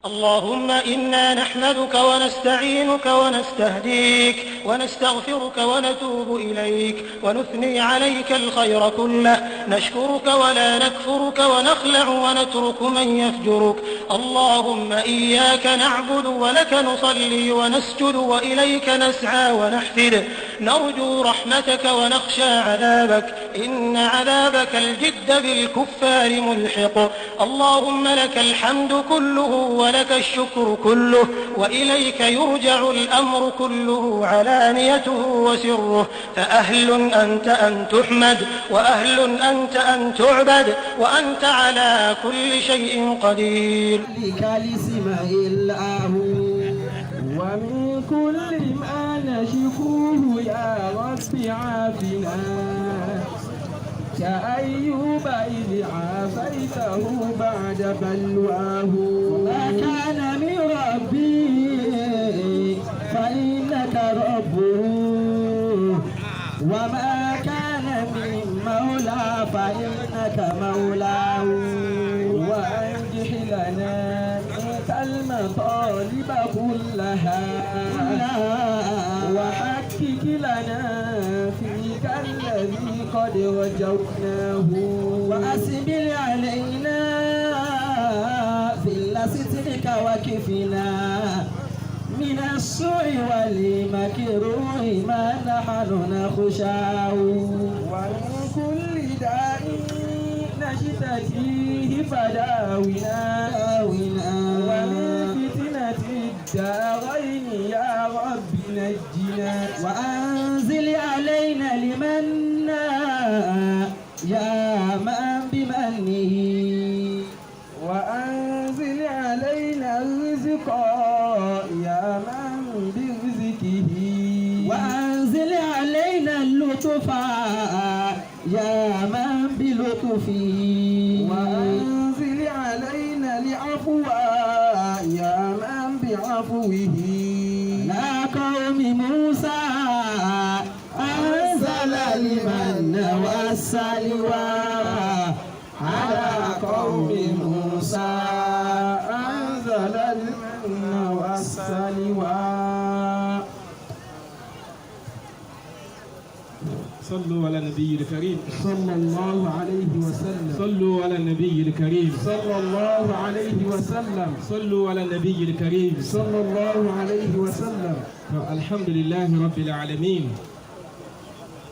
اللهم إنا نحمدك ونستعينك ونستهديك ونستغفرك ونتوب إليك ونثني عليك الخير كله، نشكرك ولا نكفرك ونخلع ونترك من يفجرك. اللهم إياك نعبد ولك نصلي ونسجد وإليك نسعى ونحفد، نرجو رحمتك ونخشى عذابك، إن عذابك الجد بالكفار ملحق. اللهم لك الحمد كله ولك الشكر كله، وإليك يرجع الأمر كله علانيته وسره، فأهل أنت أن تحمد وأهل أنت أن تعبد وأنت على كل شيء قدير. ومن كل ما نشكوه يا رب عافنا، كأيوب إذ عافيته بعد بلواه. ما كان من ربي فإنك ربه، وما كان من مولى فإنك مولاه. وأنجح لنا منك المطالب كلها، وحقق لنا فيك الذي قد رجوناه. وأسبل علينا في سترك وكفنا من السوء والمكروه ما نحن نخشاه. ومن كل داء نشتكيه فداونا، ومن فتنة الدارين يا رب نجنا. وأنزل علينا لمنا يا من بمنه، وأنزل علينا الرزق يا من برزقه. وأنزل علينا اللطف يا من بلطفه. وأنزل علينا العفو يا من بعفوه. لا قوم موسى أنزل المن والسلوى، على قوم موسى أنزل المن والسلوى. صلوا على النبي الكريم صلى الله عليه وسلم. صلوا على النبي الكريم صلى الله عليه وسلم. صلوا على النبي الكريم صلى الله عليه وسلم. الحمد لله رب العالمين.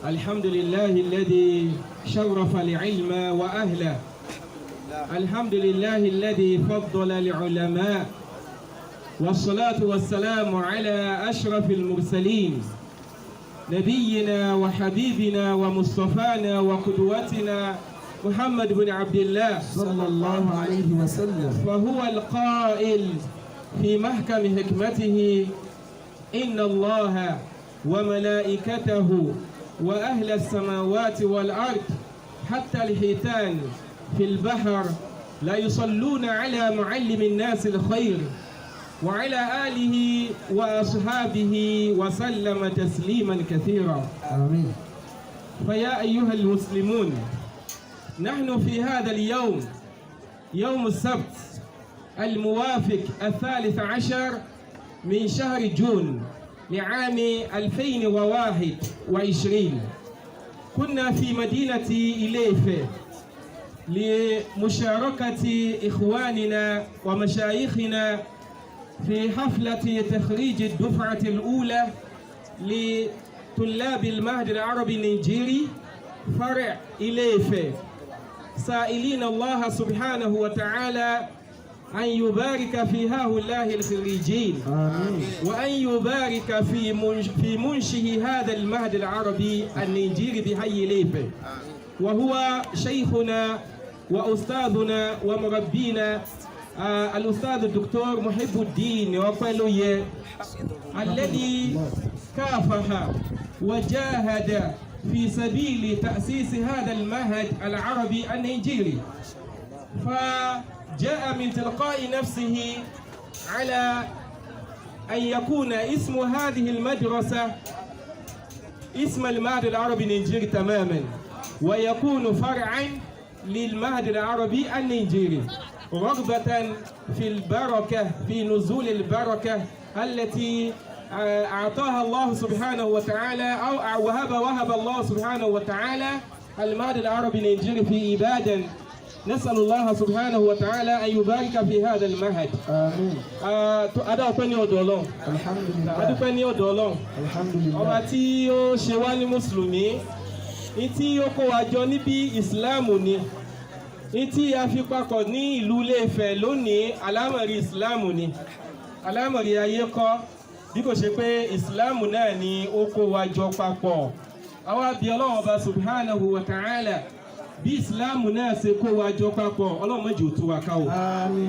الحمد لله الذي شرف العلم وأهله. الحمد لله الذي فضل العلماء، والصلاة والسلام على أشرف المرسلين، نبينا وحبيبنا ومصطفانا وقدوتنا محمد بن عبد الله صلى الله عليه وسلم. فهو القائل في محكم حكمته: إن الله وملائكته وأهل السماوات والأرض حتى الحيتان في البحر لا يصلون على معلم الناس الخير وعلى آله وأصحابه وسلم تسليما كثيرا. آمين. فيا أيها المسلمون، نحن في هذا اليوم، يوم السبت الموافق 13 من شهر جون لعام 2021، كنا في مدينة إليفة لمشاركة إخواننا ومشايخنا في حفلة تخريج الدفعة الأولى لطلاب المعهد العربي النيجيري فرع إليفة، سائلين الله سبحانه وتعالى أن يبارك في هؤلاء الخريجين، وأن يبارك في منشئ هذا المعهد العربي النيجيري بحي إليفة، وهو شيخنا وأستاذنا ومربينا الأستاذ الدكتور محب الدين وقالوية، الذي كافح وجاهد في سبيل تأسيس هذا المعهد العربي النيجيري، فجاء من تلقاء نفسه على أن يكون اسم هذه المدرسة اسم المعهد العربي النيجيري تماما، ويكون فرعا للمعهد العربي النيجيري. رغبة في البركة في نزول البركة التي أعطاها الله سبحانه وتعالى أو وهب الله سبحانه وتعالى المعهد العربي النيجيري في إبادة. نسأل الله سبحانه وتعالى أن يبارك في هذا المعهد. آمين. Adá ọpẹ́ ní ọ̀dọ̀ Ọlọ́run. Alhamdulillah. Adúpẹ́ ní ọ̀dọ̀ Ọlọ́run. Alhamdulillah. Ọba tí ó ṣe wá ní Mùsùlùmí, ní tí ó kó wa jọ níbi Ìsìláàmù ni, ní tí a fi papọ̀ ní ìlú Ilé-Ifẹ̀ lónìí, àlámọ̀rí Ìsìláàmù ni, àlámọ̀rí ayé kọ́, bí kò ṣe pé Ìsìláàmù náà ni ó kó wa jọ papọ̀. Àwa bí Ọlọ́run Ọba subhanahu wa ta'ala bí ìsìláàmù náà ṣe kó wa jọ papọ̀, Ọlọ́run má jẹ́ ó tú wa ká o.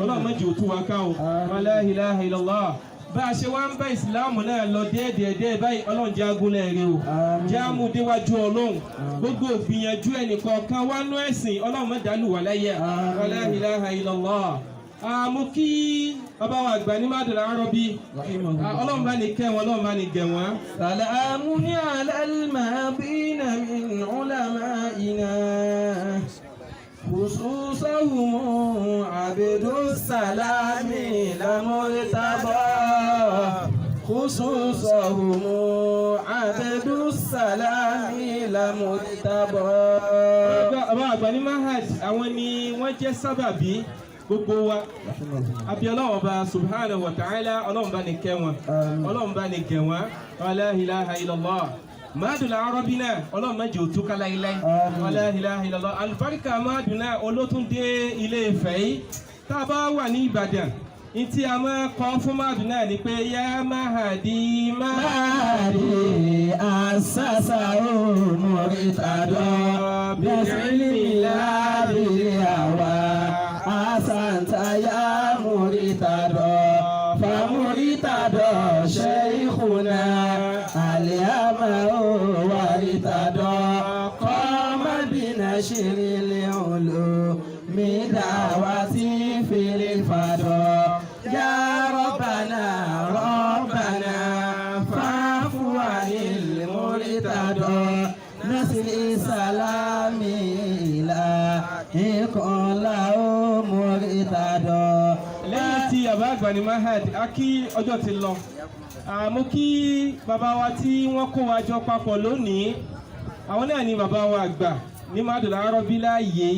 Ọlọ́run má jẹ́ ó tú wa ká o. La ilaha illallah. Bá a ṣe wá ń bá ìsìláàmù náà lọ déédéé báyìí, Ọlọ́run jẹ́ agúnlẹ̀ rẹ o. Jẹ́ amúdéwájú Ọlọ́run. Gbogbo ògbìyànjú ẹnìkọ̀ọ̀kan wá nú ẹ̀sìn, Ọlọ́run má dàlú wà láyé. La ilaha illallah. Mo kí bàbá wa àgbà ní Ma'had al-Arabi. Ọlọ́run bá ní kẹ́ wọn, Ọlọ́run bá ní gẹ̀ wọ́n. Salamun ala al-madina min ulama'ina khususahum abdus salami lamurtaba khususahum abdus salami lamurtaba. Bàbá àgbà ní Ma'had àwọn ni wọ́n jẹ́ sábàbí gbogbo wa. Àbí Ọlọ́run Ọba subhanahu wa ta'ala, Ọlọ́run bá ní kẹ́ wọn, Ọlọ́run bá ní gẹ̀ wọ́n. La ilaha illallah. Ma'had al-Arabi náà, Ọlọ́run má jẹ́ ó túká láíláí. La ilaha illallah. Àlùbáríkà Ma'had náà olótúndé Ilé-Ifẹ̀ yìí. Tá a bá wà ní Ìbàdàn, ìtí a máa kọ́ fún Ma'had náà ni pé yá Mahadi Mahadi asasahu muritado bismillah bihawa asanta ya muritado famuritado sheikhuna aliyamahu waritado qama binashiril ulumi dawati fil fado ya rabbana rabbana fa'fu anil muritado nasli salami la ikola muritado. Lẹ́yìn tí bàbá àgbà ní Ma'had, a kí ọjọ́ ti lọ. Mo kí bàbá wa tí wọ́n kó wa jọ papọ̀ lónìí. Àwọn náà ni bàbá wa àgbà ní Ma'had al-Arabi láàyè.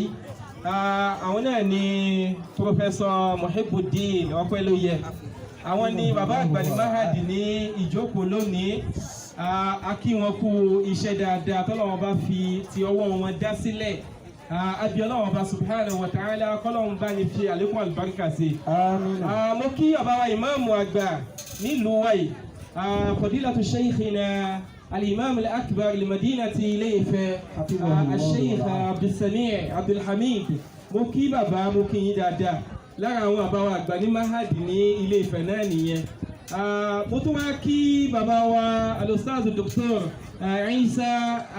Àwọn náà ni Professor Muhibbuddin Ọpẹ́lóyè. Àwọn ni bàbá àgbà ní Ma'had ní ìjókòó lónìí. A kí wọn kú iṣẹ́ dáadáa tọ́lọ́run bá fi ti ọwọ́ wọn dá sílẹ̀. Àbí Ọlọ́run Ọba subhanahu wa ta'ala kọ́lọ́run bá ní fi àlékún àlùbáríkà sí. Mo kí bàbá wa ìmáàmù àgbà nílùú wa yìí, fadilatu shaykhina al-imam al-akbar li-madinati Ilé-Ifẹ̀, al-sheikh Abdulsami' Abdulhamid. Mo kí bàbá, mo kí yín dáadáa. Lára àwọn bàbá wa àgbà ní Ma'had ní Ilé-Ifẹ̀ náà nìyẹn. Mo tún wá kí bàbá wa al-ustaz Dr. Isa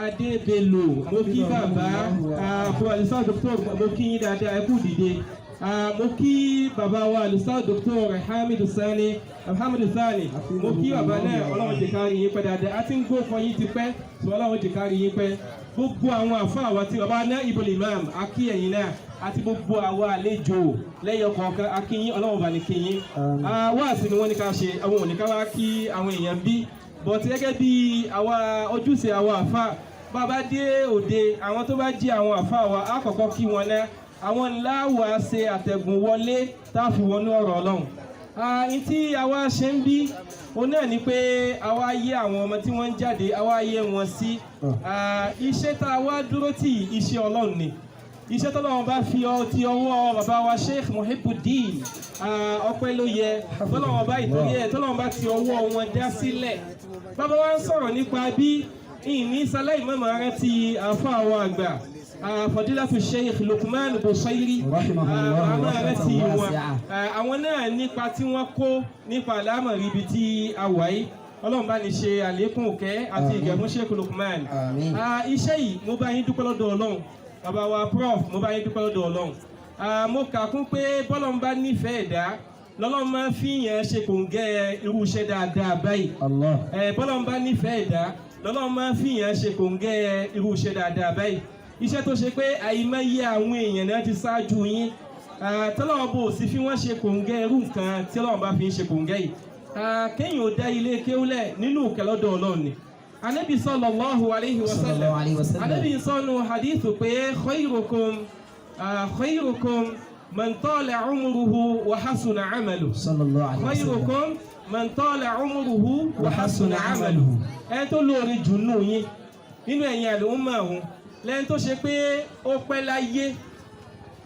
Adébélò. Mo kí bàbá fún al-ustaz Dr. mo kí yín dáadáa, ẹ kú dìde. Mo kí bàbá wa al-ustaz Dr. Hamidu Sani. Mo kí bàbá náà, Ọlọ́run jẹ́ ká rí yín pẹ́ dáadáa. A ti ń gbó fún yín ti pẹ́, sọ Ọlọ́run jẹ́ ká rí yín pẹ́. Gbogbo àwọn àfáà wa tí bàbá náà Ibul Imam, a kí ẹ̀yin náà, àti gbogbo àwọn àlejò lẹ́yọ kọ̀ọ̀kan, a kí yín, Ọlọ́run bá ní kí yín. Wáàsí ni wọ́n ní ká ṣe, àwọn òní ká wá kí àwọn èèyàn bí. But gẹ́gẹ́ bí àwa ojúṣe àwọn àfáà, bàbá dé òde, àwọn tó bá jí àwọn àfáà wa, á kọ́kọ́ kí wọn náà. Àwọn ńlá wa ṣe àtẹ̀gùn wọlé tá a fi wọnú ọ̀rọ̀ Ọlọ́run. Ní tí àwa ṣe ń bí, òun náà ni pé àwa yẹ àwọn ọmọ tí wọ́n ń jáde, àwa yẹ wọn sí. Iṣẹ́ tá a wá dúró tì, iṣẹ́ Ọlọ́run ni. Iṣẹ́ tọ́lọ́run bá fi ti ọwọ́ bàbá wa Sheikh Muhibbuddin Ọpẹ́lóyè, tọ́lọ́run bá ìtòrí ẹ̀, tọ́lọ́run bá ti ọwọ́ wọn dá sílẹ̀. Bàbá wa ń sọ̀rọ̀ nípa bí ìní sáláì mọ́mọ́ rántí àfáà wa àgbà, Fadilatu Sheikh Lukman Busayri. Àwọn rántí wọn. Àwọn náà nípa tí wọ́n kó nípa àlámọ̀rí ibi tí a wà yìí. Ọlọ́run bá ní ṣe àlékún òkè àti ìgẹ̀mú Sheikh Lukman. Iṣẹ́ yìí mo bá yín dúpẹ́ lọ́dọ̀ Ọlọ́run. Bàbá wa Prof, mo bá yín dúpẹ́ lọ́dọ̀ Ọlọ́run. Mo kà kún pé bọ́lọ́run bá nífẹ̀ẹ́ ẹ̀dá, lọ́lọ́run máa ń fi yẹn ṣe kòǹgẹ́ irú iṣẹ́ dáadáa báyìí. Bọ́lọ́run bá nífẹ̀ẹ́ ẹ̀dá, lọ́lọ́run máa ń fi yẹn ṣe kòǹgẹ́ irú iṣẹ́ dáadáa báyìí. Iṣẹ́ tó ṣe pé àìmọye àwọn èèyàn náà ti ṣáájú yín tọ́lọ́wọ́ bò sí fi wọ́n ṣe kòǹgẹ́ irú nǹkan tí Ọlọ́run bá fi ń ṣe kòǹgẹ́ yìí kéèyàn ò dá ilé kéwúlẹ̀ nínú kẹlọ́dọ̀ Ọlọ́run ni. Ànábì sallallahu alayhi wa sallam Ànábì sọnù hadithu pé khayrukum man tala umruhu wa hasuna amaluhu. Khayrukum man tala umruhu wa hasuna amaluhu. Ẹni tó lóore jù nù yín nínú ẹ̀yin àlùmọ̀ ọ̀hún lẹ́yìn tó ṣe pé ó pẹ́ láyé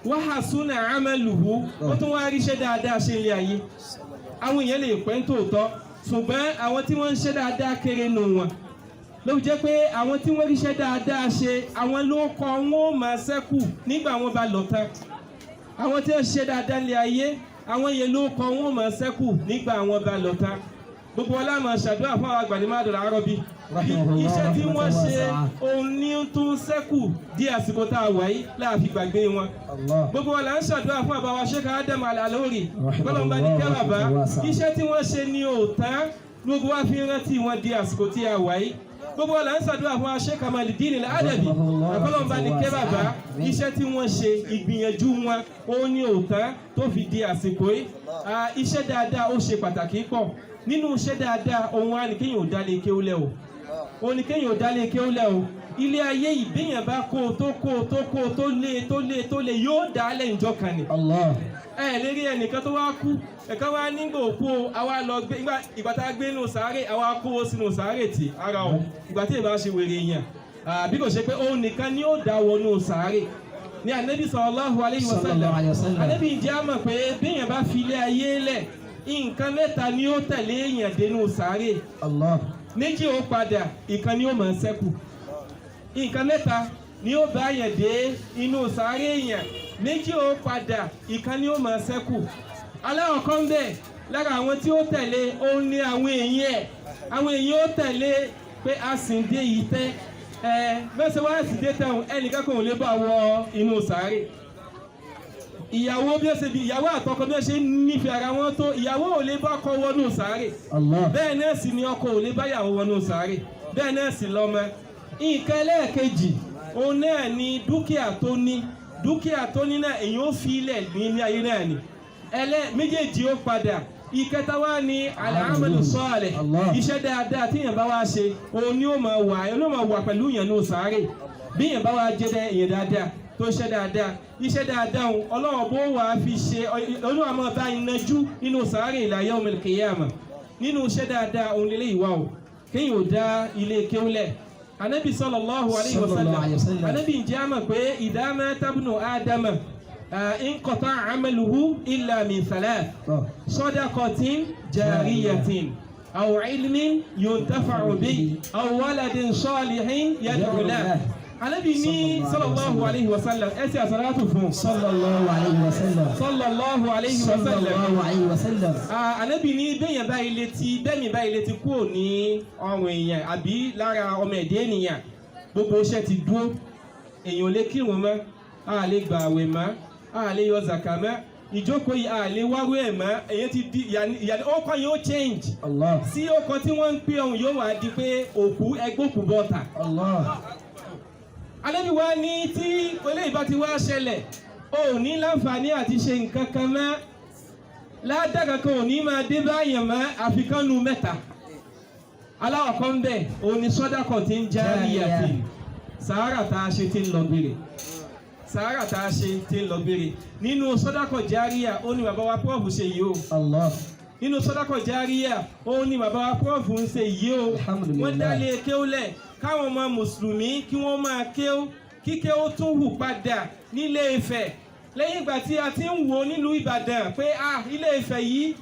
wa hasuna amaluhu ó tún wá ríṣẹ́ dáadáa ṣe ilé ayé. Àwọn èèyàn lè pẹ́ ń tòótọ́ ṣùgbọ́n àwọn tí wọ́n ń ṣe dáadáa kéré nù wọn ló jẹ́ pé àwọn tí wọ́n ríṣẹ́ dáadáa ṣe àwọn ló kọ wọn ó máa ṣẹ́kù nígbà wọn bá lọ tán. Àwọn tí wọ́n ṣe dáadáa lé ayé àwọn yẹn ló kọ wọn ó máa ṣẹ́kù nígbà wọn bá lọ tán. Gbogbo ọlá máa ṣàdúrà fún àwọn àgbàní máa dọ̀rọ̀ àárọ̀ bí iṣẹ́ tí wọ́n ṣe òun ní tó ń ṣẹ́kù di àsìkò tá a wà yìí láàfin gbàgbé wọn. Gbogbo ọlá ń ṣàdúrà fún àbáwá Sheikh Adam Al-Alori kọ́lọ́mbà ní kẹ́ bàbá iṣẹ́ tí wọ́n ṣe ní òòtán gbogbo wa fi rántí wọn di àsìkò tí a wà yìí. Gbogbo ọ̀la ń ṣàdúrà fún Sheikh Kamaluddin Al-Adabi àkọlọ́mbà ní kẹ́ bàbá iṣẹ́ tí wọ́n ṣe ìgbìyànjú wọn ó ní òòtán tó fi di àsìkò yìí. Iṣẹ́ dáadáa ó ṣe pàtàkì pọ̀ nínú iṣẹ́ dáadáa ohun wa ni kéèyàn ò dálé kéwúlẹ̀ o òun ni kéèyàn ò dálé kéwúlẹ̀ o ilé ayé ìbéèyàn bá kó tó lé yóò dálẹ̀ ìjọ kan ni. Lérí ẹnìkan tó wá kú ẹ̀ka wá nígbà òkú o àwa lọ gbé ìgbà tá a gbé nínú sàárè àwa kó sínú sàárè tì ara o ìgbà tí ìbá ṣe wèrè yẹn bí kò ṣe pé òun nìkan ni ó dá wọnú sàárè ní Ànábì sallallahu alayhi wa sallam Ànábì jẹ́ àmọ̀ pé béèyàn bá fi ilé ayé lẹ̀ nǹkan mẹ́ta ni ó tẹ̀lé èèyàn dénú sàárè méjì ó padà ìkan ni ó máa ṣẹ́kù nǹkan mẹ́ta ni ó bá èèyàn dé inú sàárè èèyàn méjì ó padà ìkan ni ó máa ṣẹ́kù. Aláwọ̀kọ́ ń bẹ̀ lára àwọn tí ó tẹ̀lé òun ni àwọn èèyàn ó tẹ̀lé pé a sì ń dé yìí tẹ́ mẹ́sẹ̀ wá sì dé tẹ̀hún ẹnìkan kò lè bá wọ inú sàárè. Ìyàwó bí ó ṣe bí ìyàwó àtọkọ bí ó ṣe nífẹ̀ẹ́ ara wọn tó ìyàwó ò lè bá ọkọ wọnú sàárè bẹ́ẹ̀ náà sì ni ọkọ ò lè bá ìyàwó wọnú sàárè bẹ́ẹ̀ náà sì lọ́mọ. Nǹkan ẹlẹ́ẹ̀kejì òun náà ni dúkìá tó ní náà èyàn ó fi ilẹ̀ ní ayé náà ni méjèèjì ó padà. Ìkẹta wá ní al-amalu salih iṣẹ́ dáadáa tí èèyàn bá wá ṣe òun ni ó máa wà pẹ̀lú èèyàn ní sàárè bí èèyàn bá wá jẹ́ èèyàn dáadáa tó ṣe dáadáa iṣẹ́ dáadáa òun Ọlọ́run bó wà á fi ṣe Olúwa máa bá inájú nínú sàárè ila yawmil qiyamah nínú iṣẹ́ dáadáa òun lélẹ́ ìwà o kéèyàn ò dá ilé kéwúlẹ̀. Ànábì sallallahu alayhi wa sallam Ànábì ń jẹ́ àmọ̀ pé idha mata ibnu Adama inqata'a amaluhu illa min thalath sadaqatin jariyatin aw ilmin yuntafa'u bihi aw waladin salihin yad'u lahu. Ànábì ní sallallahu alayhi wa sallam ẹ ṣe àsàlátù fún sallallahu alayhi wa sallam Ànábì ní bẹ́yẹn báyìí lè ti kúrò ní ọrùn èèyàn àbí lára ọmọ ẹ̀dẹ́ ènìyàn gbogbo iṣẹ́ ti dúró èèyàn ò lè kírun mọ́ a lè gbà àwẹ̀ mọ́ a lè yọ zàkà mọ́ ìjókòó yìí a lè wárú ẹ̀ mọ́ èyàn ti di ìyàní ọkọ̀ yóò change sí ọkọ̀ tí wọ́n ń pè ọ̀hún yóò wá di pé òkú ẹgbẹ́ òkú bọ́ta. Ànábì wa ní tí pẹ̀lú ìbá ti wá ṣẹlẹ̀ ò ní láǹfààní àti ṣe nǹkan kan mọ́ ládàá kankan ò ní máa dé báyàn mọ́ àfikánnu mẹ́ta. Aláwọ̀kọ́ ń bẹ̀ òun ni sọ́dákọ̀ tí ń járíyà tì sàárà tá a ṣe tí ń lọ gbére nínú sọ́dákọ̀ járíyà ó ní bàbá wa pọ́ọ̀fù ṣe yìí o nínú sọ́dákọ̀ járíyà ó ní bàbá wa pọ́ọ̀fù ń ṣe yìí o wọ́n dálé kéwúlẹ̀ káwọn ọmọ mùsùlùmí kí wọ́n máa kéwú kíké ó tún hù padà nílé Ifẹ̀ lẹ́yìn ìgbà tí a ti ń wò nílùú Ìbàdàn pé ilé Ifẹ̀ yìí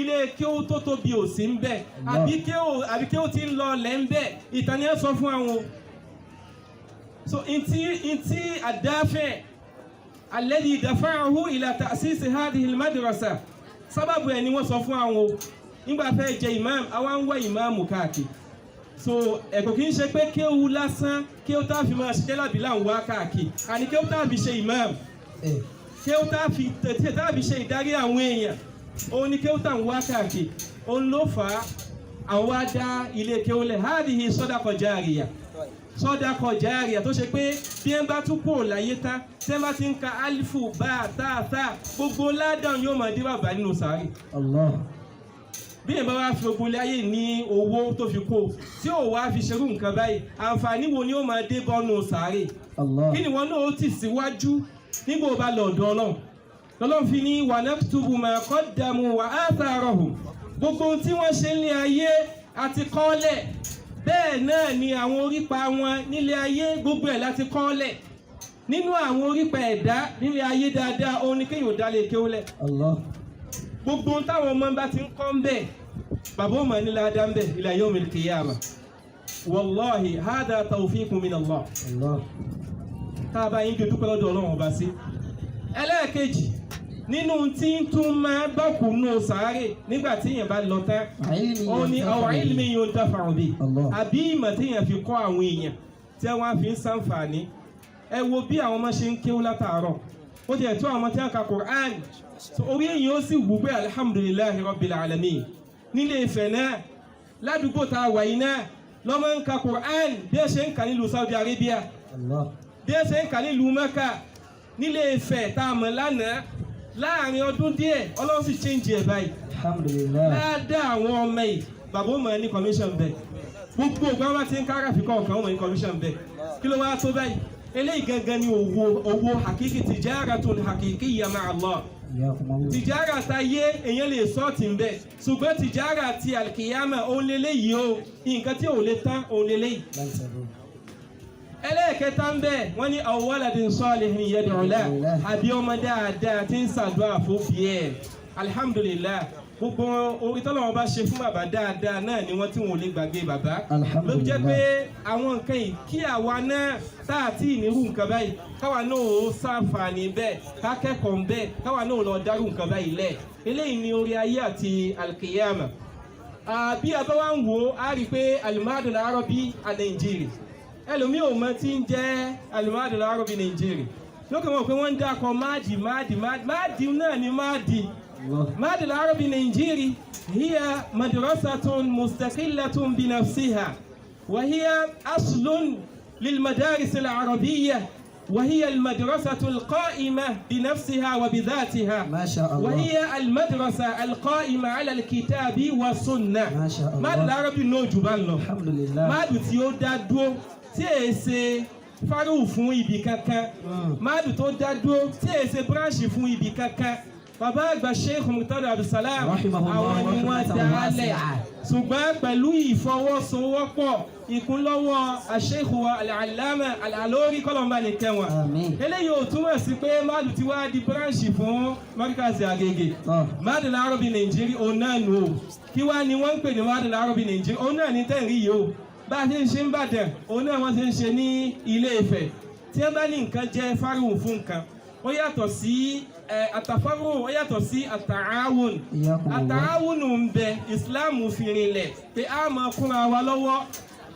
ilé kéwú tó tóbi ò sí ń bẹ̀ àbí kéwú ti ń lọ lẹ́ ń bẹ̀ ìtàn ni ẹ sọ fún àwọn. So inti الدافع الذي دفعه إلى تأسيس هذه المدرسة sábàbù ẹni wọ́n sọ fún àwọn nígbà fẹ́ jẹ imam àwọn ń wá ìmáàmù káàkiri so ẹ̀kọ́ kì í ṣe pé kéwú lásán kéwú tá a fi máa ṣiṣẹ́ lábí là ń wá káàkiri àní kéwú tá a fi ṣe imam kéwú tá a fi ṣe ìdarí àwọn èèyàn òun ni kéwú tá a ń wá káàkiri òun ló fà á àwọn wá dá ilé kéwú lẹ̀ hádìhì sọ́dákọ̀ járíyà sọ́dákọ̀ járíà tó ṣe pé bí ẹ bá tún kúrò láyé tán tí ẹ bá ti ń ka alifu bá tààtà gbogbo ládàn yóò máa dé bàbá nínú sàárì. Allah. bí ẹ bá wá fi gbogbo láyé ní owó tó fi kó tí ò wá fi ṣerú nǹkan báyìí àǹfààní wo ni ó máa dé bọ́nù sàárì. Allah. kí ni wọn náà ó tì síwájú nígbà ó bá lọ ọ̀dọ̀ Ọlọ́run lọ́lọ́run fi ní wa naktubu ma qaddamu wa atharahum gbogbo tí wọ́n ṣe ní ayé àti kọ́lẹ̀ bẹ́ẹ̀ náà ni àwọn orípa wọn nílé ayé gbogbo ẹ̀ láti kọ́lẹ̀ nínú àwọn orípa ẹ̀dá nílé ayé dáadáa òun ni kéèyàn dá lè kéwọ́lẹ̀. Allah. gbogbo táwọn ọmọ bá ti ń kọ́ ń bẹ̀ bàbá ọmọ nílá dá ń bẹ̀ ila yawmil qiyamah wallahi hada tawfiqun min Allah. Allah. tá a bá yín dojú pẹ́ lọ́dọ̀ Ọlọ́run ọba sí. ẹlẹ́ẹ̀kejì nínú tí ń tún máa bọ́kù nù sàárè nígbà tí èèyàn bá lọ tán ó ní àwọn ilmi yóò dáfà òbí àbí ìmọ̀ tí èèyàn fi kọ́ àwọn èèyàn tí wọ́n fi ń ṣàǹfààní. ẹ wo bí àwọn ọmọ ṣe ń kéwú látàárọ̀ ó jẹ́ tó àwọn tí wọ́n ka Qur'an orí èèyàn ó sì wù pé alhamdulillahi rabbil alamin. nílé Ifẹ̀ náà ládùúgbò tá a wà yìí náà lọ́mọ ń ka Qur'an bí ẹ ṣe ń kà nílùú Saudi Arabia bí ẹ ṣe ń kà nílùú Mẹ́kà nílé Ifẹ̀ tá a mọ̀ lánàá láàrin ọdún díẹ̀ Ọlọ́run sì change ẹ̀ báyìí. Alhamdulillah. Láàdá àwọn ọmọ yìí bàbá ó mọ̀ ní commission bẹ̀ gbogbo ògbà wọn ti ń kára fi kọ́ ọ̀kan ó mọ̀ ní commission bẹ̀ kí ló wá tó báyìí eléyìí gangan ni owó hakiki tijaratun hakikiyya ma'a Allah. tìjára ta yé èèyàn lè sọ́ọ̀tì ń bẹ̀ ṣùgbọ́n tìjára ti alkiyama òun lélẹ́yìí o nǹkan tí òun lè tán òun lélẹ́yìí. ẹlẹ́ẹ̀kẹta ń bẹ̀ wọ́n ní aw waladin salihin yad'u lahu àbí ọmọ dáadáa tí ń ṣàdúrà fún bí ẹ̀ alhamdulillah gbogbo orí tọ́lọ́wọ́n bá ṣe fún bàbá dáadáa náà ni wọ́n tí wọn ò lè gbàgbé bàbá ló jẹ́ pé àwọn nǹkan yìí kí àwa náà tá a tí ì nírú nǹkan báyìí káwa náà ó ṣàǹfààní bẹ́ẹ̀ ká kẹ́kọ̀ọ́ bẹ́ẹ̀ káwa náà lọ dárú nǹkan báyìí lẹ̀ eléyìí ni orí ayé àti alkiyama. bí a bá wá ń wò á rí i pé al-Ma'had al-Arabi Nàìjíríà ẹlòmíì ò mọ tí ń jẹ́ al-Ma'had al-Arabi Nàìjíríà lókè wọn pé wọ́n ń dákọ̀ máàdì náà ni máàdì. المعهد العربي النيجيري هي مدرسة مستقلة بنفسها وهي أصل للمدارس العربية وهي المدرسة القائمة بنفسها وبذاتها ما شاء الله وهي المدرسة القائمة على الكتاب والسنة ما شاء الله المعهد العربي نوجو بالله الحمد لله معهد تيو دادو تيسي fárú fún ibi kankan máàdù tó dá dúró tí èsè bíráǹṣì fún ibi kankan bàbá àgbà Sheikh Murtada Abdulsalam àwọn ni wọ́n dálẹ̀ ṣùgbọ́n pẹ̀lú ìfọwọ́sowọ́pọ̀ ìkúnlọ́wọ́ Sheikh al-Allama al-Alori kọ́lọ́mbà lè kẹwọn eléyìí ò túmọ̀ sí pé máàdù ti wá di bíráǹṣì fún Markazi Agege Ma'had al-Arabi Nàìjíríà òun náà nù ó kí wá ni wọ́n ń pè ní Ma'had al-Arabi Nàìjíríà òun náà ní tẹ̀rí yìí ó bá a ṣe ń ṣe ń bàdàn òun náà wọ́n ṣe ń ṣe ní Ilé Ifẹ̀ tí wọ́n bá ní nǹkan jẹ́ fáríwò fún nǹkan ó yàtọ̀ sí àtàfáwò ó yàtọ̀ sí àtàáwùn ń bẹ Islam fi rinlẹ̀ pé a máa kúnra wa lọ́wọ́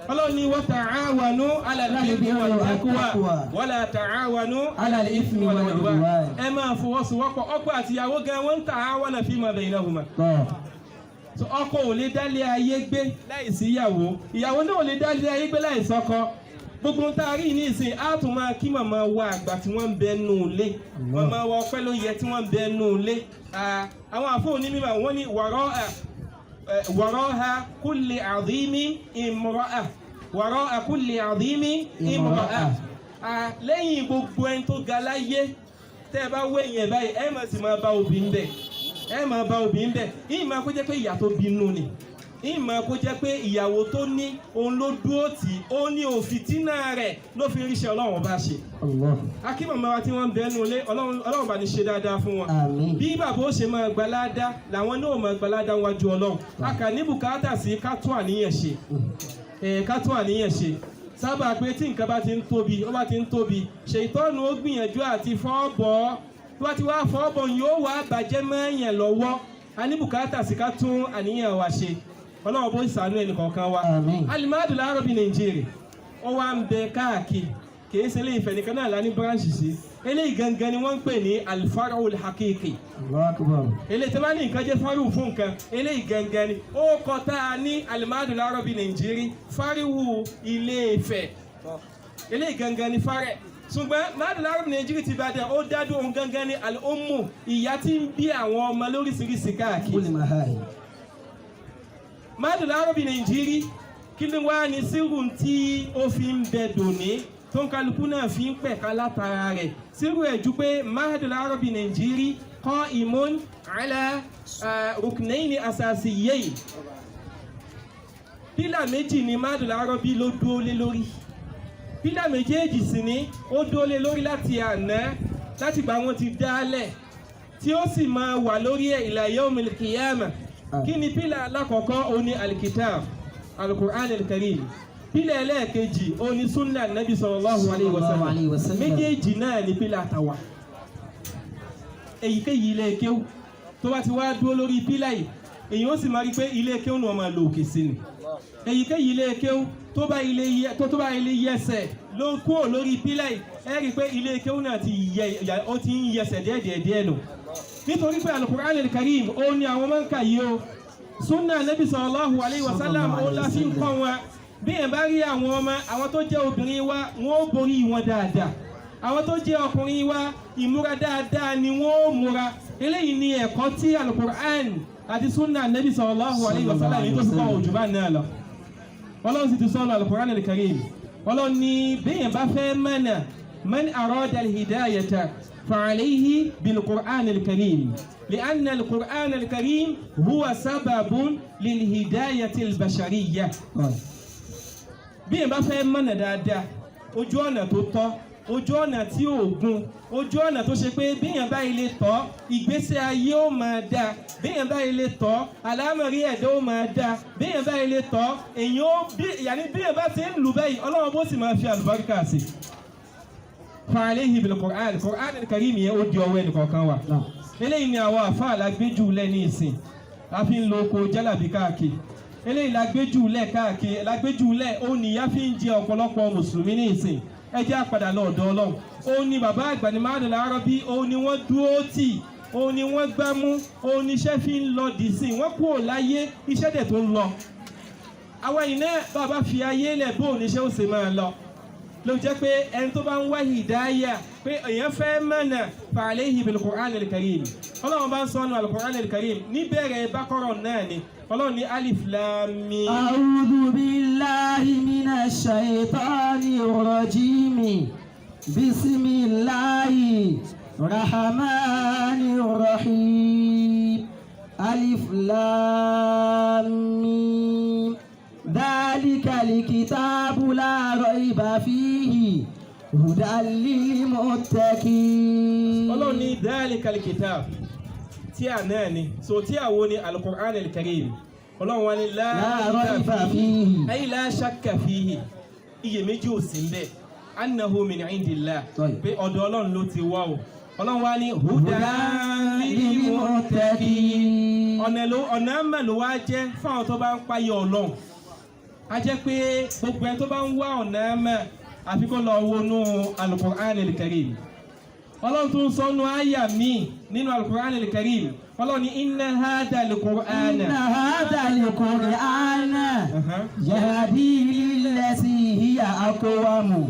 Ọlọ́run ní wa ta'awanu 'ala al-birri wat-taqwa wa la ta'awanu 'ala al-ithmi wal-'udwan ẹ máa fọwọ́sowọ́pọ̀ ọkọ àti ìyàwó gan wọ́n ń ta'awana fima baynahuma. ọkọ ò lè dálé ayé gbé láìsí ìyàwó ìyàwó náà ò lè dálé ayé gbé láìsí ọkọ gbogbo tá a rí ní ìsìn á tún máa kí màmá wa àgbà tí wọ́n ń bẹ nù ilé màmá wa ọpẹ́ ló yẹ tí wọ́n ń bẹ nù ilé àwọn àfọ onímọ̀ wọ́n ní wara'a kulli 'azimi imra'a wara'a kulli 'azimi imra'a lẹ́yìn gbogbo ẹni tó ga láyé tẹ́ ẹ bá wẹ̀yìn ẹ̀ báyìí ẹ máa sì máa bá obìnrin bẹ̀ ẹ máa bá obìnrin bẹ̀ yìí máa kó jẹ́ pé ìyá tó bínú ni ìmọ̀ kó jẹ́ pé ìyàwó tó ní òun ló dúró tì ó ní òfìtínà rẹ̀ ló fi ríṣẹ́ Ọlọ́run bá ṣe. akí màmá wa tí wọ́n ń bẹ́ẹ̀ nù lé Ọlọ́run bá ní ṣe dáadáa fún wọn. bí bàbá ó ṣe máa gbalada làwọn náà máa gbalada wájú Ọlọ́run. a kà ní bùkátà sí ká tún àníyàn ṣe. ká tún àníyàn ṣe. sábà pé tí nǹkan bá ti ń tóbi ó bá ti ń tóbi ṣètọ́nù ó gbìyànjú àti fọ́ọ̀bọ̀ tó bá ti wá fọ́ọ̀bọ̀ yóò wá bàjẹ́ mẹ́yìn lọ́wọ́ a ní bùkátà sí ká tún àníyàn wa ṣe. Ọlọ́run bó ṣàánú ẹnì kọ̀ọ̀kan wa al-Ma'had al-Arabi Nàìjíríà ó wá ń bẹ káàkiri kìí ṣe Ilé Ifẹ̀ nìkan náà lá ní bíráǹṣì sí eléyìí gangan ni wọ́n ń pè ní al-far'u al-haqiqi eléyìí tí wọ́n ní nǹkan jẹ́ fárú fún nǹkan eléyìí gangan ni ó kọ́ tá a ní al-Ma'had al-Arabi Nàìjíríà fáríwù Ilé Ifẹ̀ eléyìí gangan ni fárẹ̀ ṣùgbọ́n Mahadul Arab Nàìjíríà ti Ìbàdàn ó dádú ohun gangan ní al-ummu ìyá tí ń bí àwọn ọmọ lóríṣiríṣi káàkiri. Mahadul Arab Nàìjíríà kí ló wá ní sírù tí ó fi ń bẹ dòní tó ń kálukú náà fi ń pẹ̀ka látara rẹ̀ sírù ẹ̀ ju pé Mahadul Arab Nàìjíríà qa'imun ala ruknaini asasiyyayn. Pílà méjì ni Mahadul Arab ló dúró lé lórí. Pílà méjèèjì sì ni ó dúró lé lórí láti àná láti gbà wọ́n ti dálẹ̀ tí ó sì máa wà lórí ẹ̀ ila yawmil qiyamah. Kí ni pílà alákọ̀ọ́kọ́? Ó ní al-kitab al-Qur'an al-Karim. Pílà ẹlẹ́ẹ̀kejì ó ní sunna nabi sallallahu alayhi wa sallam. Méjèèjì náà ni pílà tàwa. Èyíkéyìí ilé kéwú tó bá ti wá dúró lórí pílà yìí èyí ó sì máa rí pé ilé kéwú ni wọ́n máa lo òkè sí ni. Èyíkéyìí ilé kéwú tó bá ilé yẹsẹ̀ ló kúrò lórí pílà yìí ẹ rí pé ilé kéwú náà ó ti ń yẹsẹ̀ díẹ̀ nù. Nítorí pé al-Qur'an al-Karim ó ní àwọn máa ń kà yìí o sunna nabi sallallahu alayhi wa sallam ó la fi ń kọ́ wọn. Bí ẹ̀ bá rí àwọn ọmọ àwọn tó jẹ́ obìnrin wa wọ́n ó borí wọn dáadáa, àwọn tó jẹ́ ọkùnrin wa ìmúra dáadáa ni wọ́n ó múra. Eléyìí ni ẹ̀kọ́ tí al-Qur'an àti sunna nabi sallallahu alayhi wa sallam ní tó fi kọ́ òjò bá náà lọ. Ọlọ́run sì ti sọ́nà al-Qur'an al-Karim. Ọlọ́run ní bẹ́yẹn bá fẹ́ mẹ́nà man arada al-hidayata fa'alayhi bil-Qur'an al-Karim li'anna al-Qur'an al-Karim huwa sababun lil-hidayati al-bashariyya. Bẹ́yẹn bá fẹ́ mẹ́nà dáadáa ojú ọ̀nà tó tọ́, ojú ọ̀nà tí ó gún, ojú ọ̀nà tó ṣe pé bíyàn bá ilé tọ́ ìgbésí ayé ó máa dá, bíyàn bá ilé tọ́ àlámọ̀rí ẹ̀dá ó máa dá, bíyàn bá ilé tọ́ èyàn ó bíyàn bá ti ń lù báyìí Ọlọ́run bó sì máa fi àlùbáríkà sí. Fa'alayhi bil-Qur'an al-Karim yẹn ó di ọwọ́ ẹnì kọ̀ọ̀kan wa. Eléyìí ni àwọn àfáà lágbéjù lẹ́ ní ìsìn a fi ń lo oko jálàbí káàkiri. Eléyìí lágbéjù lẹ́ káàkiri lágbéjù lẹ́ ó nìyá fi ń jẹ ọ̀pọ̀lọpọ̀ mùsùlùmí ní ìsìn. Ẹ jẹ́ àpàdà lọ́dọ̀ Ọlọ́run. Ó ní bàbá àgbà ní Mahadul Arab, ó ní wọ́n dúró tì, ó ní wọ́n gbámú, ó ní iṣẹ́ fi ń lọ dì sí wọ́n kúrò láyé iṣẹ́ dẹ̀ tó ń lọ. Àwọn yìí náà bàbá fi ayé lẹ̀ bó oníṣẹ́ ó sì máa lọ. Ló jẹ́ pé ẹni tó bá ń wá hidaya pé èèyàn fẹ́ mọ̀nà fa'alayhi bil-Qur'an al-Karim. Ọlọ́run bá ń sọnù al-Qur'an al-Karim níbẹ̀rẹ̀ Baqarah náà ni Ọlọ́run ní alif lam mim. A'udhu billahi minash shaitanir rajim. Bismillahir rahmanir rahim. Alif lam mim. Dhalika al-kitabu la rayba fihi hudan lil-muttaqin. Ọlọ́run ní dhalika al-kitab tí a náà ni so tí a wo ni al-Qur'an al-Karim. Ọlọ́run wá ní la rayba fihi ay la shakka fihi iyèméjì ò sí ńbẹ̀ annahu min indillah pé ọ̀dọ̀ Ọlọ́run ló ti wá o. Ọlọ́run wá ní hudan lil-muttaqin ọ̀nà mẹ́lò wá jẹ́ fáwọn tó bá ń páyọ Ọlọ́run. A jẹ́ pé gbogbo ẹni tó bá ń wá ọ̀nà mẹ́ àfi kó lọ wọnú al-Qur'an al-Karim. Ọlọ́run tún sọ́nù àyà míì nínú al-Qur'an al-Karim. Ọlọ́run ní inna hadha al-Qur'ana yahdi lillati hiya aqwamu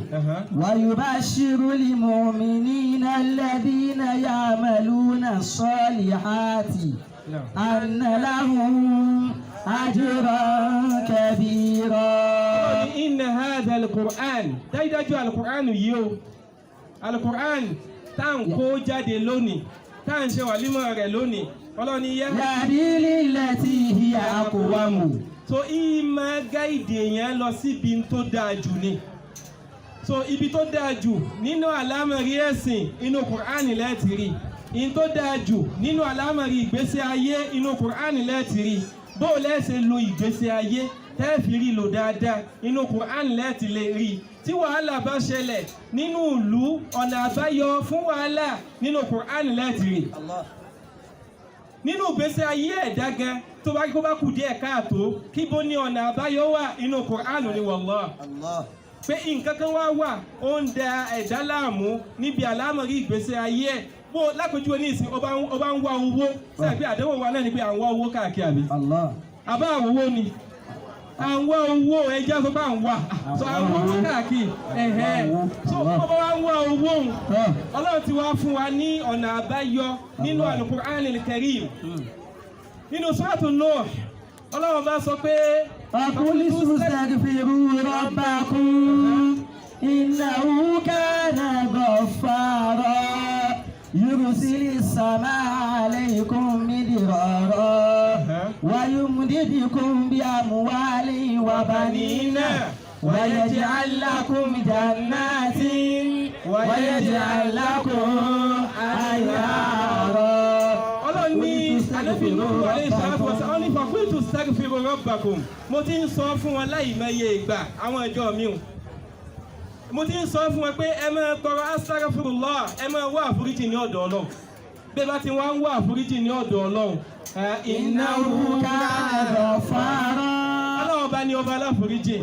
wa yubashshiru lil-mu'minina alladhina ya'maluna as-salihati anna lahum ajran kabira. Inna hadha al-Qur'an dájúdájú al-Qur'an yìí o al-Qur'an tá ń kó jáde lónìí tá ń ṣe wàlímọ̀ rẹ̀ lónìí Ọlọ́run ní yahdi lillati hiya aqwamu. So ìmọ̀ gáìdì èèyàn lọ síbi tó dáa jù ni. So ibi tó dáa jù nínú àlámọ̀rí ẹ̀sìn inú Qur'an lẹ́ẹ̀tì rí. In tó dáa jù nínú àlámọ̀rí ìgbésí ayé inú Qur'an lẹ́ẹ̀tì rí. Bó lẹ́ẹ̀ṣẹ̀ lo ìgbésí ayé tẹ́ẹ̀fì rí lò dáadáa inú Qur'an lẹ́ẹ̀tì lè rí. Tí wàhálà bá ṣẹlẹ̀ nínú ìlú ọ̀nà àbáyọ fún wàhálà nínú Qur'an lẹ́ẹ̀tì rí. Nínú ìgbésí ayé ẹ̀dá gan tó bá kó bá kù díẹ̀ káàtó kí bó ní ọ̀nà àbáyọ wà inú Qur'an ni wallah. Pé nǹkan kan wà ó ń da ẹ̀dá láàmú níbi àlámọ̀rí ìgbésí ayé ẹ̀. Bó lápèjúwe ní ìsìn ọba ń wá owó sẹ́ẹ̀ pé àdéhùn wa náà ni pé à ń wá owó káàkiri àbí. Àbá àwòwó ni àwọn owó ẹja tó bá ń wà so àwọn owó káàkiri so bàbá wa ń wá owó Ọlọ́run ti wá fún wa ní ọ̀nà àbáyọ nínú Al-Qur'an al-Karim nínú Suratu Nuh Ọlọ́run bá sọ pé فقل استغفروا ربكم إنه كان غفارا يرسل السماء عليكم مدرارا ويمددكم بأموال وبنين ويجعل لكم جنات ويجعل لكم أنهارا ní anábìnrin wọlé ìṣàkóso ọ̀sán ọ́n ní fàkúrìtù sẹ́gìfìrò rọ́bàkùn mo ti ń sọ fún wọn láì mẹ́yẹ ìgbà àwọn ìjọ mi ò mo ti ń sọ fún wọn pé ẹ máa tọrọ astaghfirullah ẹ máa wá àforíjì ní ọ̀dọ̀ Ọlọ́run bí bá ti wá ń wá àforíjì ní ọ̀dọ̀ Ọlọ́run innahu kana ghaffara Ọlọ́run bá ní ọba aláforíjì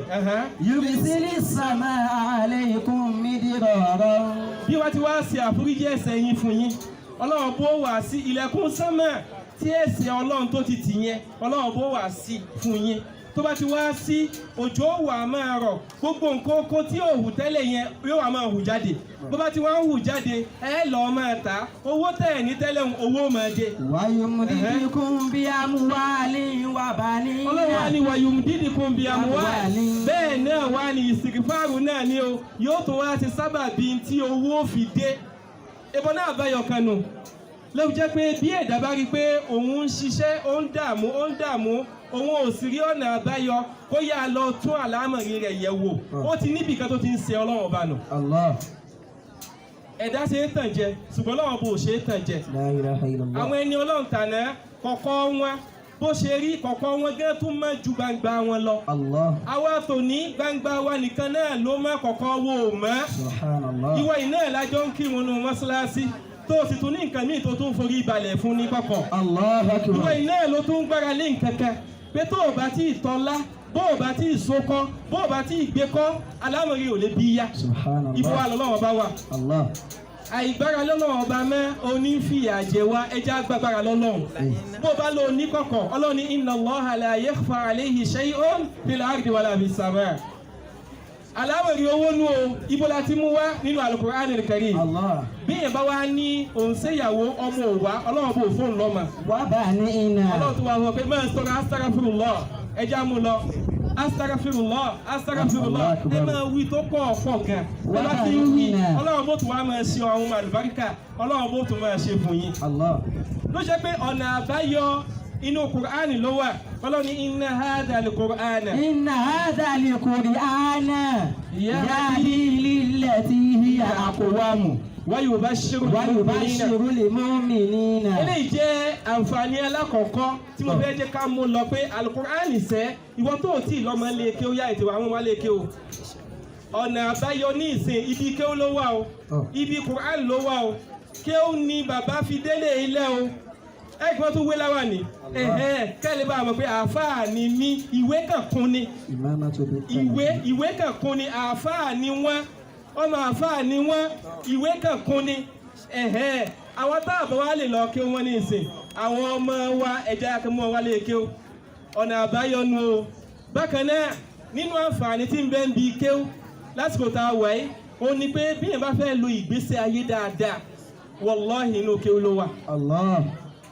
yursilis samaa alaykum midrara bí wá ti wá ṣe àforíjì ẹ̀ṣẹ̀ yín fún yín Ọlọ́run bó wá sí ilẹ̀kùn sánmà tí ẹ̀ṣẹ̀ Ọlọ́run tó ti tì yẹn Ọlọ́run bó wá sí fún yín tó bá ti wá sí òjò wà máa rọ̀ gbogbo nǹkan oko tí ò hù tẹ́lẹ̀ yẹn yóò wá máa hù jáde bó bá ti wá ń hù jáde ẹ lọ máa tà owó tẹ̀ ní tẹ́lẹ̀ owó máa dé. wayumdidukum bi amwalin wa banin. Ọlọ́run wá ní wayumdidukum bi amwalin bẹ́ẹ̀ náà wá ní ìsìnkìfàrù náà ni o yóò tó wá ti sábàbí tí owó fi dé ìbọn náà báyọ̀ kanu ló jẹ́ pé bí ẹ̀dá bá rí pé òun ń ṣiṣẹ́ ó ń dààmú òun ò sì rí ọ̀nà àbáyọ kó yá lọ tún àlámọ̀rí rẹ̀ yẹ̀ wò ó ti níbi kan tó ti ń ṣe Ọlọ́run ọba nù. ẹ̀dá ṣe é tàn jẹ ṣùgbọ́n Ọlọ́run bò ṣe é tàn jẹ. àwọn ẹni Ọlọ́run tàná kọ̀kọ́ wọn bó ṣe rí kọ̀kọ́ wọn gẹ́ tún mọ́ ju gbangba wọn lọ. àwa tò ní gbangba wa nìkan náà ló mọ́ kọ̀kọ́ wo mọ́. ìwọ iná ìlàjọ ń kírun nù mọ́ṣáláṣí tó sì tún ní nǹkan míì tó tún forí balẹ̀ fún ní kọ̀kọ̀. ìwọ iná ló tún gbára lé nǹkan kan pé tó o bá tí ì tọ́lá bó o bá tí ì sokọ́ bó o bá tí ì gbé kọ́ alámọ̀rí ò lè bí yá. ibo wa lọ́wọ́ bá wà. àìgbára lọ́lọ́run ọba mẹ́ onífìyà jẹ wá ẹja gbàgbára lọ́lọ́run bó bá lọ ní kọ̀kọ̀ ọlọ́ni inna Allaha la yakhfa alayhi shay'un fil ardi wala fis sama'. aláwẹ̀rí owó nú o ibo la ti mú wá nínú Al-Qur'an al-Karim bí yẹn bá wá ní òǹṣẹ́yàwó ọmọ òwá ọlọ́run bò fóun lọ́mọ ọlọ́run tó wà wọ́n pé mẹ́rin sọ́ra astaghfirullah ẹja mú lọ astaghfirullah ẹ máa wí tó pọ̀ gan ẹ bá ti ń wí ọlọ́run bó tún wá máa ṣe ọ̀hún àlùbáríkà ọlọ́run bó tún máa ṣe fún yín ló ṣe pé ọ̀nà àbáyọ inú Kùránì ló wà ọlọ́run ní inna hadha al-Qur'ana yahdi lillati hiya aqwamu wayubashiru lil-mu'minina. eléyìí jẹ́ àǹfààní alákọ̀ọ́kọ́ tí mo fẹ́ jẹ́ ká mú lọ pé Al-Qur'ani sẹ́ ìwọ tó ò tí ì lọ́mọ lé ké ó yá ètò àwọn ọmọ lé ké o ọ̀nà àbáyọ ní ìsìn ibi ké ó ló wà o ibi Qur'ani ló wà o ké ó ní bàbá fi délé ilé o ẹgbẹ́ tó wé láwà ní kẹ́lẹ́ bá mọ̀ pé àáfàá ni mí ìwé kan kún ni ìwé kan kún ni àáfàá ni wọ́n ọmọ àfáà ni wọ́n ìwé kan kún ni àwọn táàbọ̀ wá lè lọ kí wọ́n ní ìsìn àwọn ọmọ wa ẹja akẹ́mọ́ wa lè kí o ọ̀nà àbáyọnu o bákan náà nínú àǹfààní tí ń bẹ ń bi kéw lásìkò tá a wà yìí ó ní pé bí yẹn bá fẹ́ lo ìgbésí ayé dáadáa wallahi inú kéw ló wà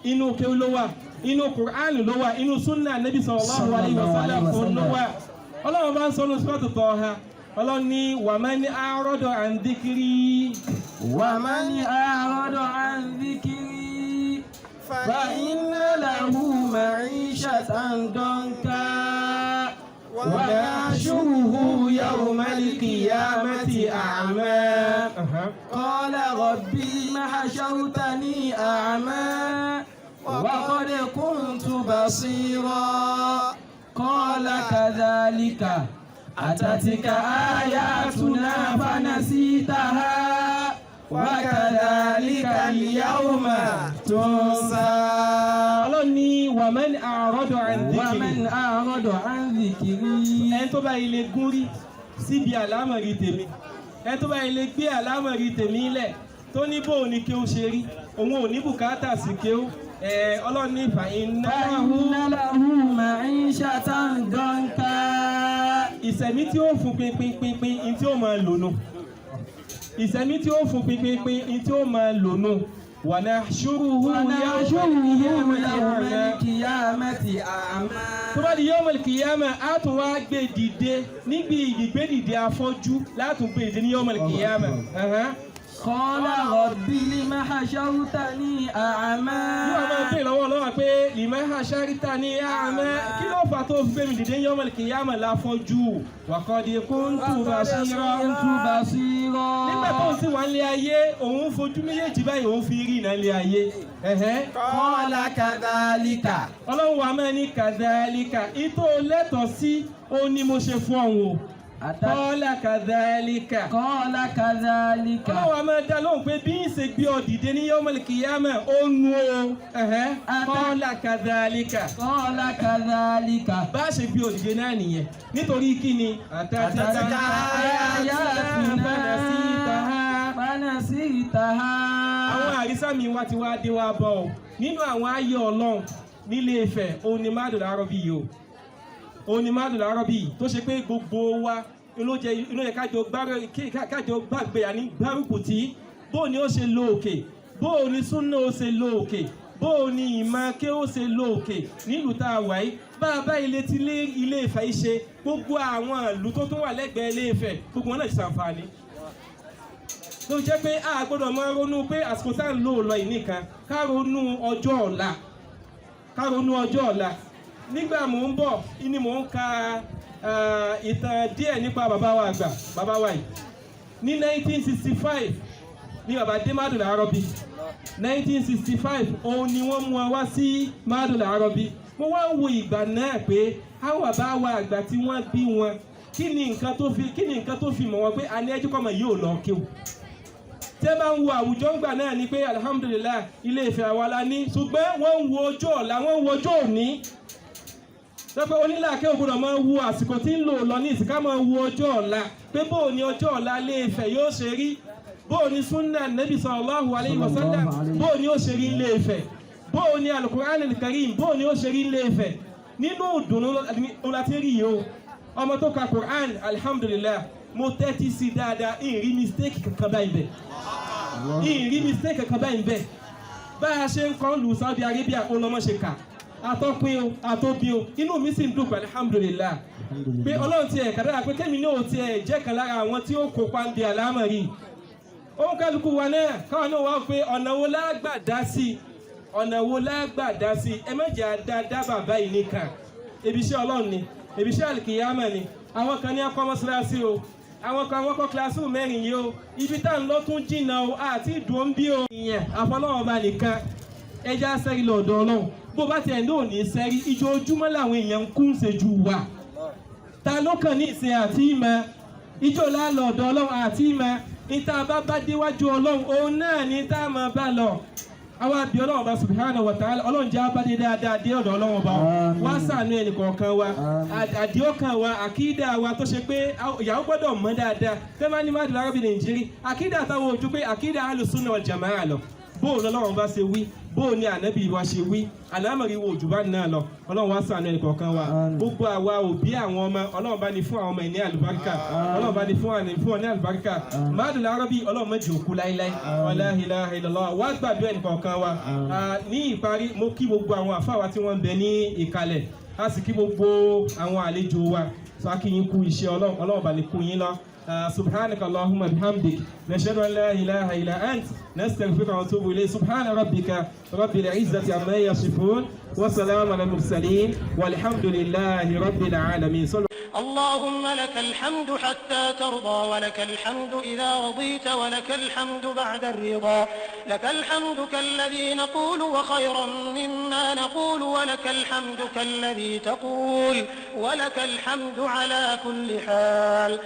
inú kéw ló wà inú Kùránì ló wà inú súnà Nabi sallallahu alaihi wasallam ló wà Ọlọ́run bá ń sọ ní Suratu Taha ọlọ́ni wàmání àárọ̀dọ̀ àǹdíkiri wàmání àárọ̀dọ̀ àǹdíkiri fa inna lahu ma'ishatan danka wa nahshuruhu yawmal qiyamati a'ma qala rabbi ma hashartani a'ma wa qad kuntu basira qala kadhalika أتتك آياتنا فنسيتها وكذلك اليوم تنسى ọlọ́ni ومن أعرض عن ذكري ẹni tó bá ilé gún rí síbi àlámọ̀rí tèmi ẹni tó bá ilé gbé àlámọ̀rí tèmi lẹ̀ tó ní bò ní kí ó ṣe rí òun ò ní bùkátà sí kí ó ọlọ́ni fa inna lahu ma'ishatan danka ìsẹ̀mí tí ó fún pínpínpínpín in tí ó máa lónú ìsẹ̀mí tí ó fún pínpínpín in tí ó máa lónú wa nahshuruhu yawmal qiyamati a'ma. tó bá di yawmal qiyamah á tún wá gbé dìde níbi ìgbé dìde afọ́jú látún gbé dìde ní yawmal qiyamah. Qala rabbi lima hashartani a'ma. Yóò máa bèèrè lọ́wọ́ pé lima hashartani a'ma kí ló fà tó fi gbé mi dìde yawmal qiyamah láfọ́jú wa qad kuntu basira. Nígbà tó ń sì wá nílé ayé òun fojú méjèèjì báyìí òun fi rí ìnáwó ayé. Qala kadhalika. Ọlọ́run wa máa ní kadhalika ìtò lẹ́tọ̀ọ́ sí ó ní mo ṣe fún ọ̀hún. Qala kadhalika. Qala kadhalika. Ọlọ́run wa máa dá lóhùn pé bí ń ṣe gbé ọ dìde ní yawmal qiyamah ó nu o. Qala kadhalika. Qala kadhalika. Bá ṣe gbé ọ dìde náà nìyẹn nítorí kí ni àtàtà ayatuna fanasitaha. Àwọn àrísàmì wa ti wá dé wá bọ̀ ọ́ nínú àwọn ayé Ọlọ́run nílé Ifẹ̀ òun ni Madul Arabi yìí o òun ni Madul Arabi tó ṣe pé gbogbo wa inú yẹ kájọ gbàgbé àní gbárùkù tí bóò ni ó ṣe lo òkè bóò ni súnà ó ṣe lo òkè bóò ni ìmọ̀ ké ó ṣe lo òkè nílùú tá a wà yìí bá ilé tí Ilé Ifẹ̀ yìí ṣe gbogbo àwọn ìlú tó tún wà lẹ́gbẹ̀ẹ́ Ilé Ifẹ̀ gbogbo wọn náà ti ṣàǹfààní tó jẹ́ pé a gbọ́dọ̀ máa ronú pé àsìkò tá ń lò lọ yìí nìkan ká ronú ọjọ́ ọ̀la nígbà mò ń bọ̀ ni mò ń ka ìtàn díẹ̀ nípa bàbá wa àgbà bàbá wa yìí ní 1965 ní bàbá dé Madul Arabi 1965 òun ni wọ́n mú wa sí Madul Arabi mo wá ń wo ìgbà náà pé àwọn bàbá wa àgbà tí wọ́n bí wọn kí ni nǹkan tó fi mọ̀ wọn pé a ní ẹjú kọ́mọ yóò lọ kéwù tẹ́ bá ń wo àwùjọ ńgbà náà ni pé alhamdulillah Ilé Ifẹ̀ àwa la ní ṣùgbọ́n wọ́n ń wo ọjọ́ ọ̀la wọ́n ń wo ọjọ́ òní lọ́pẹ́ onílàkẹ́ ògbọ́dọ̀ máa wo àsìkò tí ń lò lọ ní ìsìnká máa wo ọjọ́ ọ̀la pé bóò ni ọjọ́ ọ̀la Ilé Ifẹ̀ yóò ṣe rí bóò ni súnà Nabi sallallahu alayhi wa sallam bóò ni ó ṣe rí Ilé Ifẹ̀ bóò ni al-Qur'an al-Karim bóò ni ó ṣe rí Ilé Ifẹ̀ nínú ìdùnnú láti rí yìí o ọmọ tó ka Qur'an alhamdulillah mo tẹ́tí sí dáadáa ìrí mistake kankan báyìí bẹ́ẹ̀ bá a ṣe ń kọ́ lù Saudi Arabia ó lọ́mọ́ ṣe kà àtọ́pin o àtọ́bí o inú mi sì ń dùn alhamdulillah pé Ọlọ́run ti ẹ̀ kàdára pé kẹ́mi náà ti ẹ̀ jẹ́ kan lára àwọn tí ó kópa ń di àlámọ̀rí òun kálukú wa náà káwọn náà wá pé ọ̀nà wo lágbà dá sí ẹ mẹ́jẹ̀ àdáadáa bàbá yìí nìkan ebiṣẹ́ Ọlọ́run ni ebiṣẹ́ àlìkìyámà ni àwọn kan ní akọ́ mọ́sálásí o àwọn kan wọ́n kọ́ kílásì mẹ́rin yìí o ibi tá ń lọ tún jìnnà o àti ìdùn bí o ìyẹn àfọlọ́wọ́n bá nìkan ẹja sẹ́rí lọ́dọ̀ Ọlọ́run bó bá tiẹ̀ ní òní sẹ́rí ìjọ́júmọ́ làwọn èèyàn ń kún ṣe ju wa ta ló kàn ní ìsìn àti ìmọ̀ ìjọ lálọ́dọ̀ Ọlọ́run àti ìmọ̀ níta bá déwájú Ọlọ́run òun náà ní tá a máa bá lọ àwọn àbí Ọlọ́run bá subhanahu wa ta'ala Ọlọ́run jẹ́ abádé dáadáa dé ọ̀dọ̀ Ọlọ́run bá wá ṣàánú ẹnì kọ̀ọ̀kan wa àdìọ́kàn wa àkídà wa tó ṣe pé ìyàwó gbọ́dọ̀ mọ̀ dáadáa tẹ́ máa ní Madul Arabi Nàìjíríà àkídà táwọn ojú pé àkídà Ahlus-Sunnah wal Jamā'ah lọ bóò lọ́lọ́run bá ṣe wí bóò ní ànábì wa ṣe wí àlámọ̀rí wo òjò bá náà lọ Ọlọ́run wá ṣàánú ẹnì kọ̀ọ̀kan wa gbogbo àwa òbí àwọn ọmọ Ọlọ́run bá ní fún àwọn ọmọ ní àlùbáríkà Ọlọ́run bá ní fún ọ ní àlùbáríkà Madul Arabi Ọlọ́run má jẹ́ òkú láíláí la ilaha illallah wá gbàdúrà ẹnì kọ̀ọ̀kan wa ní ìparí mo kí gbogbo àwọn àfáà wa tí wọ́n ń bẹ ní ìkàlẹ̀ a sì kí gbogbo àwọn àlejò wa sọ kí yín kú iṣẹ́ Ọlọ́run bá ní kú yín lọ سبحانك اللهم بحمدك نشهد أن لا إله إلا أنت نستغفرك ونتوب إليك سبحان ربك رب العزة عما يصفون وسلام على المرسلين والحمد لله رب العالمين اللهم لك الحمد حتى ترضى ولك الحمد إذا رضيت ولك الحمد بعد الرضا لك الحمد كالذي نقول وخيرا مما نقول ولك الحمد كالذي تقول ولك الحمد على كل حال